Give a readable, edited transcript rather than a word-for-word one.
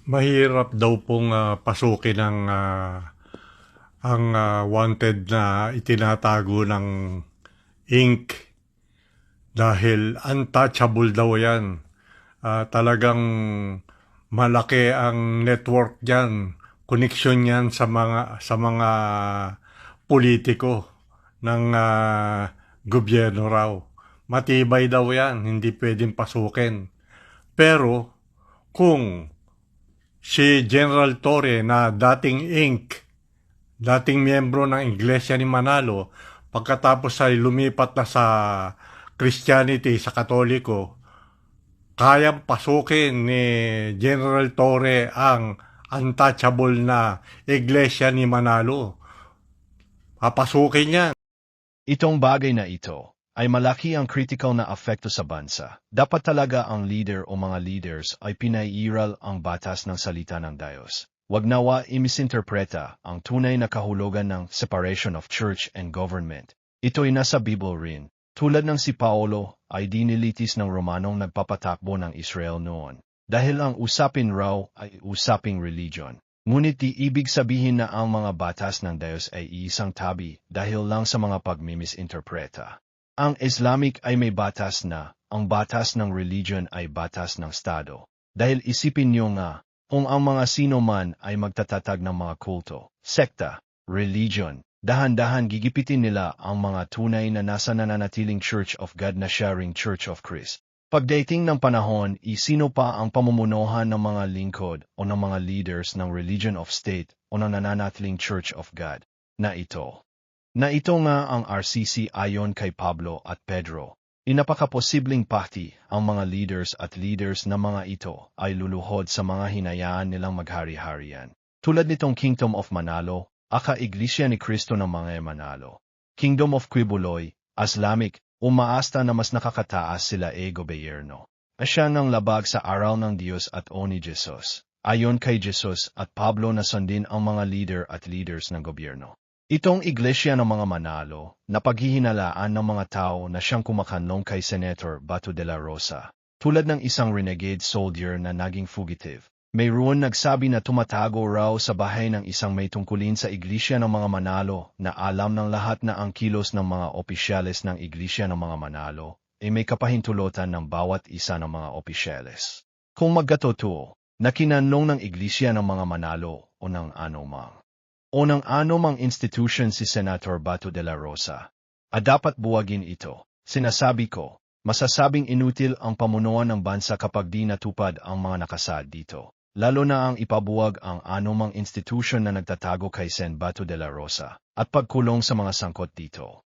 Mahirap daw pong pasukin ang wanted na itinatago ng ink dahil untouchable daw yan. Talagang malaki ang network niyan, connection yan sa mga politiko ng gobyerno raw. Matibay daw yan, hindi pwedeng pasukin. Pero kung si General Torre na dating dating miyembro ng Iglesia ni Manalo, pagkatapos ay lumipat na sa Christianity, sa Katoliko, kayang pasukin ni General Torre ang untouchable na Iglesia ni Manalo. Papasukin yan. Itong bagay na ito ay malaki ang critical na apekto sa bansa. Dapat talaga ang leader o mga leaders ay pinaiiral ang batas ng salita ng Diyos. Wag nawa imisinterpreta ang tunay na kahulugan ng separation of church and government. Ito'y nasa Bible rin. Tulad ng si Paolo ay dinilitis ng Romanong nagpapatakbo ng Israel noon. Dahil ang usapin raw ay usaping religion. Ngunit di ibig sabihin na ang mga batas ng Diyos ay iisang tabi dahil lang sa mga pagmimisinterpreta. Ang Islamic ay may batas na, ang batas ng religion ay batas ng Estado. Dahil isipin niyo nga, kung ang mga sino man ay magtatatag ng mga kulto, sekta, religion, dahan-dahan gigipitin nila ang mga tunay na nasa nananatiling Church of God na sharing Church of Christ. Pagdating ng panahon, sino pa ang pamumunuhan ng mga lingkod o ng mga leaders ng religion of state o ng nananatiling Church of God na ito? Na ito nga ang RCC ayon kay Pablo at Pedro. Inapakaposibleng pati ang mga leaders na mga ito ay luluhod sa mga hinayaan nilang maghari-harian. Tulad nitong Kingdom of Manalo, aka-Iglesia ni Cristo ng mga Manalo. Kingdom of Quibuloy, Islamic, umaasta na mas nakakataas sila gobyerno. Asya ng labag sa aral ng Diyos at o ni Jesus. Ayon kay Jesus at Pablo na sundin ang mga leaders ng gobyerno. Itong Iglesia ng mga Manalo na paghihinalaan ng mga tao na siyang kumakanlong kay Senator Bato de la Rosa. Tulad ng isang renegade soldier na naging fugitive. Mayroon nagsabi na tumatago raw sa bahay ng isang may tungkulin sa Iglesia ng mga Manalo na alam ng lahat na ang kilos ng mga opisyales ng Iglesia ng mga Manalo ay may kapahintulutan ng bawat isa ng mga opisyales. Kung magkatotoo, na kinanlong ng Iglesia ng mga Manalo o ng anumang institution si Senator Bato de la Rosa, dapat buwagin ito. Sinasabi ko, masasabing inutil ang pamunuan ng bansa kapag di natupad ang mga nakasad dito. Lalo na ang ipabuwag ang anumang institution na nagtatago kay Sen Bato de la Rosa at pagkulong sa mga sangkot dito.